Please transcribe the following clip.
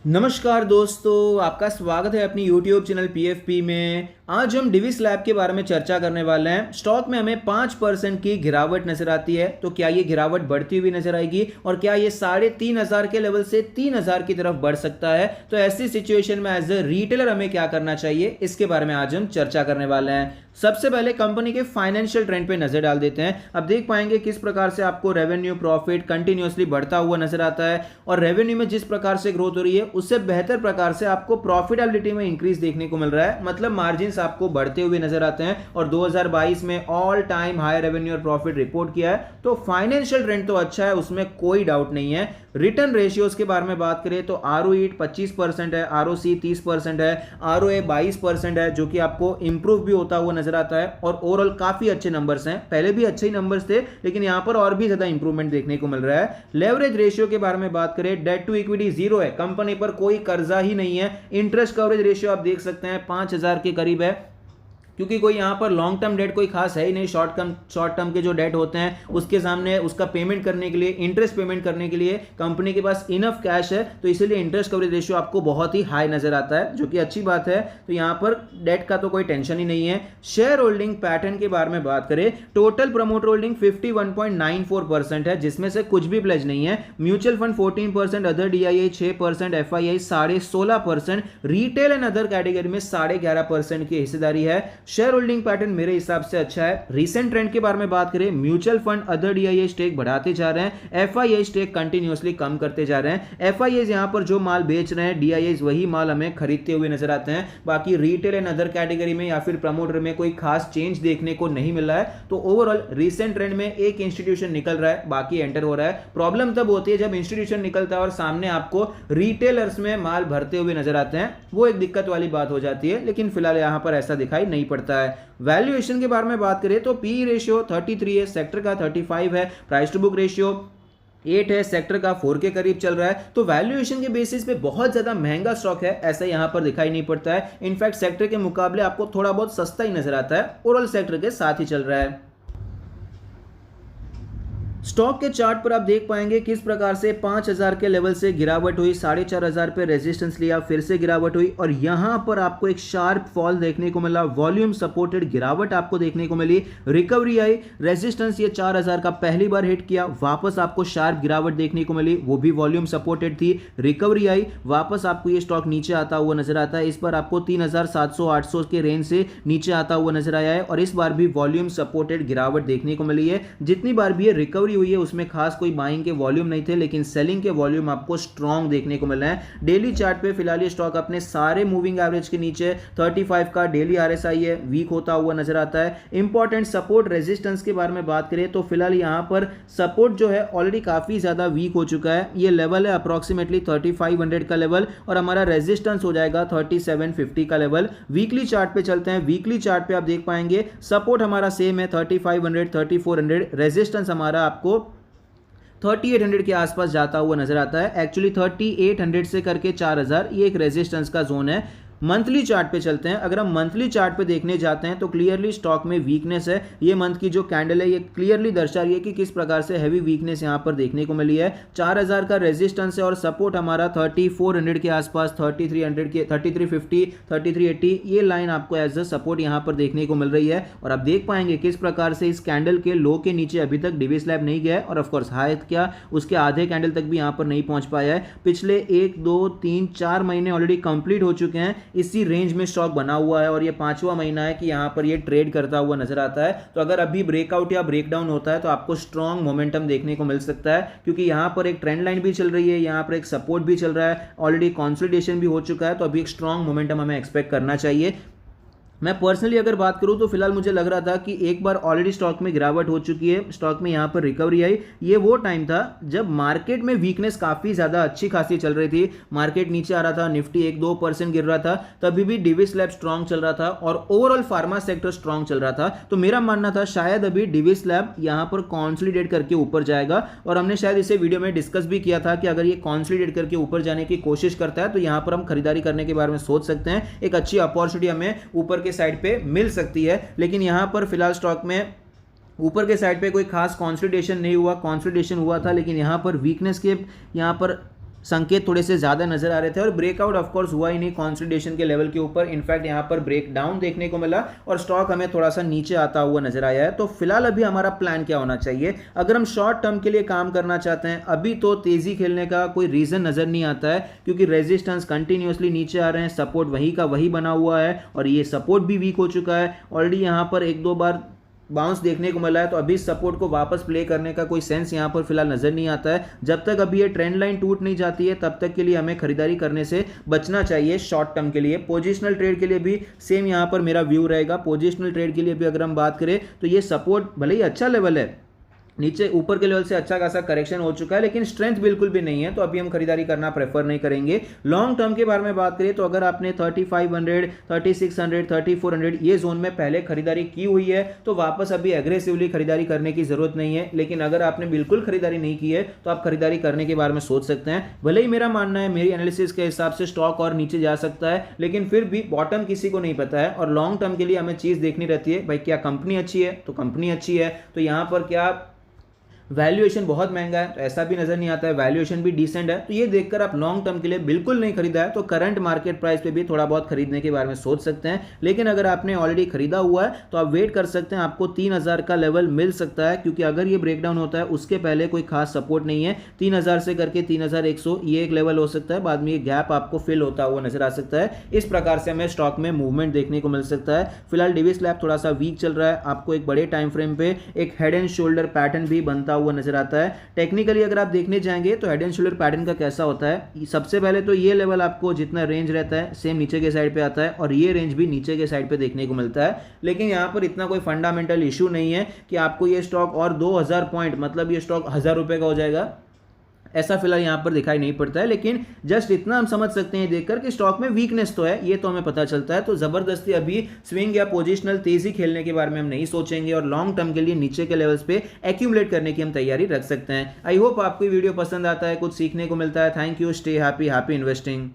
नमस्कार दोस्तों, आपका स्वागत है अपनी YouTube चैनल PFP में। आज हम डिविस लैब के बारे में चर्चा करने वाले हैं। स्टॉक में हमें 5% की गिरावट नजर आती है, तो क्या ये गिरावट बढ़ती हुई नजर आएगी और क्या ये 3,500 के लेवल से 3,000 की तरफ बढ़ सकता है? तो ऐसी सिचुएशन में एज ए रिटेलर हमें क्या करना चाहिए, इसके बारे में आज हम चर्चा करने वाले हैं। सबसे पहले कंपनी के फाइनेंशियल ट्रेंड पे नजर डाल देते हैं। अब देख पाएंगे किस प्रकार से आपको रेवेन्यू प्रॉफिट कंटिन्यूअसली बढ़ता हुआ नजर आता है और रेवेन्यू में जिस प्रकार से ग्रोथ हो रही है उससे बेहतर प्रकार से आपको प्रॉफिटेबिलिटी में इंक्रीज देखने को मिल रहा है। मतलब मार्जिन्स आपको बढ़ते हुए नजर आते हैं और 2022 में ऑल टाइम हाई रेवेन्यू और प्रॉफिट रिपोर्ट किया है। तो फाइनेंशियल ट्रेंड तो अच्छा है, उसमें कोई डाउट नहीं है। रिटर्न रेशियोज के बारे में बात करें तो ROE 25% है, ROC 30% है, ROA 22% है, जो कि आपको इंप्रूव भी होता हुआ नजर आता है और ओवरऑल काफी अच्छे नंबर्स हैं। पहले भी अच्छे ही नंबर्स थे, लेकिन यहां पर और भी ज्यादा इंप्रूवमेंट देखने को मिल रहा है। लेवरेज रेशियो के बारे में बात करें, डेट टू इक्विटी 0 है, कंपनी पर कोई कर्जा ही नहीं है। इंटरेस्ट कवरेज रेशियो आप देख सकते हैं 5,000 के करीब है, क्योंकि कोई यहाँ पर लॉन्ग टर्म डेट कोई खास है ही नहीं। शॉर्ट टर्म के जो डेट होते हैं उसके सामने उसका पेमेंट करने के लिए, इंटरेस्ट पेमेंट करने के लिए कंपनी के पास इनफ कैश है, तो इसीलिए इंटरेस्ट कवरेज रेशियो आपको बहुत ही हाई नजर आता है, जो कि अच्छी बात है। तो यहाँ पर डेट का तो कोई टेंशन ही नहीं है। शेयर होल्डिंग पैटर्न के बारे में बात करें, टोटल प्रमोटर होल्डिंग 51.94% है, जिसमें से कुछ भी प्लेज नहीं है। Mutual fund 14%, other DII 6%, FII 16.5%, retail and other category में 11.5% की हिस्सेदारी है। शेयर होल्डिंग पैटर्न मेरे हिसाब से अच्छा है। रीसेंट ट्रेंड के बारे में बात करें, mutual fund other DII stake बढ़ाते जा रहे हैं, FII स्टेक कंटिन्यूअसली कम करते जा रहे हैं। FIIs यहां पर जो माल बेच रहे हैं, DIIs वही माल हमें खरीदते हुए नजर आते हैं। बाकी रिटेल एंड अदर कैटेगरी में या फिर प्रमोटर में कोई खास चेंज देखने को नहीं मिल रहा है। तो ओवरऑल रीसेंट ट्रेंड में एक इंस्टीट्यूशन निकल रहा है, बाकी एंटर हो रहा है। प्रॉब्लम तब होती है जब इंस्टीट्यूशन निकलता है और सामने आपको रिटेलर्स में माल भरते हुए नजर आते हैं, वो एक दिक्कत वाली बात हो जाती है। लेकिन फिलहाल यहां पर ऐसा दिखाई नहीं पड़ता है। वैल्यूएशन के बारे में बात करें तो PE रेशियो 33 है, सेक्टर का 35 है, प्राइस टू बुक रेशियो 8 है, सेक्टर का 4 के करीब चल रहा है। तो वैल्यूएशन के बेसिस पे बहुत ज्यादा महंगा स्टॉक है ऐसा यहां पर दिखाई नहीं पड़ता है। इनफैक्ट सेक्टर के मुकाबले आपको थोड़ा बहुत सस्ता ही नजर आता है, ओवरऑल सेक्टर के साथ ही चल रहा है। स्टॉक के चार्ट पर आप देख पाएंगे किस प्रकार से 5,000 के लेवल से गिरावट हुई, 4,500 पे रेजिस्टेंस लिया, फिर से गिरावट हुई और यहां पर आपको एक शार्प फॉल देखने को मिला। वॉल्यूम सपोर्टेड गिरावट आपको देखने को मिली, रिकवरी आई, रेजिस्टेंस ये 4,000 का पहली बार हिट किया, वापस आपको शार्प गिरावट देखने को मिली, वो भी वॉल्यूम सपोर्टेड थी। रिकवरी आई, वापस आपको ये स्टॉक नीचे आता हुआ नजर आता है। इस बार आपको 3,700-800 के रेंज से नीचे आता हुआ नजर आया है और इस बार भी वॉल्यूम सपोर्टेड गिरावट देखने को मिली है। जितनी बार भी ये रिकवरी हुई है उसमें खास कोई बाइंग के वॉल्यूम नहीं थे, लेकिन सेलिंग के वॉल्यूम आपको स्ट्रांग देखने को मिल रहे हैं। डेली चार्ट पे फिलहाल ये स्टॉक अपने सारे मूविंग एवरेज के नीचे 35 का डेली RSI है, वीक होता हुआ नजर आता है। इंपॉर्टेंट सपोर्ट रेजिस्टेंस के बारे में बात करें तो फिलहाल यहां पर सपोर्ट जो है ऑलरेडी काफी ज्यादा वीक हो चुका है। ये लेवल है अप्रोक्सीमेटली 3500 का लेवल और हमारा रेजिस्टेंस हो जाएगा 3750 का लेवल। वीकली चार्ट पे चलते हैं। वीकली चार्ट पे आप देख पाएंगे सपोर्ट हमारा सेम है 3500, 3400, रेजिस्टेंस हमारा आपको 3800 के आसपास जाता हुआ नजर आता है। एक्चुअली 3800 से करके 4000 ये एक रेजिस्टेंस का जोन है। मंथली चार्ट पे चलते हैं। अगर हम मंथली चार्ट पे देखने जाते हैं तो क्लियरली स्टॉक में वीकनेस है। ये मंथ की जो कैंडल है ये क्लियरली दर्शा रही है कि किस प्रकार से हैवी वीकनेस यहां पर देखने को मिली है। 4000 का रेजिस्टेंस है और सपोर्ट हमारा 3400 के आसपास, 3300 के 3350, 3380 ये लाइन आपको एज अ सपोर्ट यहां पर देखने को मिल रही है। और आप देख पाएंगे किस प्रकार से इस कैंडल के लो के नीचे अभी तक डिविस लैब नहीं गया है और ऑफकोर्स हाई क्या उसके आधे कैंडल तक भी यहां पर नहीं पहुंच पाया है। पिछले 1, 2, 3, 4 महीने ऑलरेडी कंप्लीट हो चुके हैं, इसी रेंज में स्टॉक बना हुआ है और ये 5वां महीना है कि यहां पर ये ट्रेड करता हुआ नजर आता है। तो अगर अभी ब्रेकआउट या ब्रेकडाउन होता है तो आपको स्ट्रॉन्ग मोमेंटम देखने को मिल सकता है, क्योंकि यहां पर एक ट्रेंड लाइन भी चल रही है, यहां पर एक सपोर्ट भी चल रहा है, ऑलरेडी कंसोलिडेशन भी हो चुका है। तो अभी एक स्ट्रॉन्ग मोमेंटम हमें एक्सपेक्ट करना चाहिए। मैं पर्सनली अगर बात करूं तो फिलहाल मुझे लग रहा था कि एक बार ऑलरेडी स्टॉक में गिरावट हो चुकी है, स्टॉक में यहां पर रिकवरी आई। ये वो टाइम था जब मार्केट में वीकनेस काफी ज्यादा अच्छी खासी चल रही थी, मार्केट नीचे आ रहा था, निफ्टी 1-2% गिर रहा था, तभी भी डिविस लैब स्ट्रांग चल रहा था और ओवरऑल फार्मा सेक्टर स्ट्रांग चल रहा था। तो मेरा मानना था शायद अभी डिविस लैब यहां पर कॉन्सोलिडेट करके ऊपर जाएगा और हमने शायद इसे वीडियो में डिस्कस भी किया था कि अगर ये कॉन्सोलिडेट करके ऊपर जाने की कोशिश करता है तो यहां पर हम खरीदारी करने के बारे में सोच सकते हैं। एक अच्छी अपॉर्चुनिटी हमें ऊपर के साइड पे मिल सकती है। लेकिन यहां पर फिलहाल स्टॉक में ऊपर के साइड पे कोई खास कंसोलिडेशन नहीं हुआ, कंसोलिडेशन हुआ था लेकिन यहां पर वीकनेस के यहां पर संकेत थोड़े से ज़्यादा नजर आ रहे थे और ब्रेकआउट ऑफ कोर्स हुआ ही नहीं कंसोलिडेशन के लेवल के ऊपर। इनफैक्ट यहाँ पर ब्रेक डाउन देखने को मिला और स्टॉक हमें थोड़ा सा नीचे आता हुआ नजर आया है। तो फिलहाल अभी हमारा प्लान क्या होना चाहिए, अगर हम शॉर्ट टर्म के लिए काम करना चाहते हैं, अभी तो तेजी खेलने का कोई रीजन नजर नहीं आता है क्योंकि रेजिस्टेंस कंटिन्यूअसली नीचे आ रहे हैं, सपोर्ट वही का वही बना हुआ है और ये सपोर्ट भी वीक हो चुका है ऑलरेडी। यहां पर एक दो बार बाउंस देखने को मिला है, तो अभी सपोर्ट को वापस प्ले करने का कोई सेंस यहां पर फिलहाल नजर नहीं आता है। जब तक अभी ये ट्रेंड लाइन टूट नहीं जाती है तब तक के लिए हमें खरीदारी करने से बचना चाहिए शॉर्ट टर्म के लिए। पोजिशनल ट्रेड के लिए भी सेम यहां पर मेरा व्यू रहेगा। पोजिशनल ट्रेड के लिए भी अगर हम बात करें तो ये सपोर्ट भले ही अच्छा लेवल है, नीचे ऊपर के लेवल से अच्छा खासा करेक्शन हो चुका है, लेकिन स्ट्रेंथ बिल्कुल भी नहीं है, तो अभी हम खरीदारी करना प्रेफर नहीं करेंगे। लॉन्ग टर्म के बारे में बात करें तो अगर आपने 3500, 3600, 3400 ये जोन में पहले खरीदारी की हुई है तो वापस अभी एग्रेसिवली खरीदारी करने की जरूरत नहीं है। लेकिन अगर आपने बिल्कुल खरीदारी नहीं की है तो आप खरीदारी करने के बारे में सोच सकते हैं। भले ही मेरा मानना है, मेरी एनालिसिस के हिसाब से स्टॉक और नीचे जा सकता है, लेकिन फिर भी बॉटम किसी को नहीं पता है और लॉन्ग टर्म के लिए हमें चीज देखनी रहती है भाई, क्या कंपनी अच्छी है तो कंपनी अच्छी है, तो यहां पर क्या वैल्यूएशन बहुत महंगा है तो ऐसा भी नजर नहीं आता है, वैल्यूएशन भी डिसेंट है, तो ये देखकर आप लॉन्ग टर्म के लिए बिल्कुल नहीं खरीदा है तो करंट मार्केट प्राइस पे भी थोड़ा बहुत खरीदने के बारे में सोच सकते हैं। लेकिन अगर आपने ऑलरेडी खरीदा हुआ है तो आप वेट कर सकते हैं, आपको 3000 का लेवल मिल सकता है क्योंकि अगर ये ब्रेकडाउन होता है उसके पहले कोई खास सपोर्ट नहीं है। 3000 से करके 3100 ये एक लेवल हो सकता है, बाद में ये गैप आपको फिल होता हुआ नजर आ सकता है। इस प्रकार से हमें स्टॉक में मूवमेंट देखने को मिल सकता है। फिलहाल डिवी स्लैब थोड़ा सा वीक चल रहा है, आपको एक बड़े टाइम फ्रेम पे एक हेड एंड शोल्डर पैटर्न भी बनता हुआ नजर आता है। टेक्निकली अगर आप देखने जाएंगे तो हेड एंड शोल्डर पैटर्न का कैसा होता है, सबसे पहले तो ये लेवल आपको जितना रेंज रहता है सेम नीचे के साइड पे आता है और ये रेंज भी नीचे के साइड पे देखने को मिलता है। लेकिन यहां पर इतना कोई फंडामेंटल इशू नहीं है कि आपको ये स्टॉक और 2000 पॉइंट मतलब ये स्टॉक 1000 रुपए का हो जाएगा, ऐसा फिलहाल यहां पर दिखाई नहीं पड़ता है। लेकिन जस्ट इतना हम समझ सकते हैं देखकर कि स्टॉक में वीकनेस तो है, ये तो हमें पता चलता है। तो जबरदस्ती अभी स्विंग या पोजिशनल तेजी खेलने के बारे में हम नहीं सोचेंगे और लॉन्ग टर्म के लिए नीचे के लेवल्स पे एक्यूमुलेट करने की हम तैयारी रख सकते हैं। आई होप आपको वीडियो पसंद आता है, कुछ सीखने को मिलता है। Thank you, stay happy, happy investing.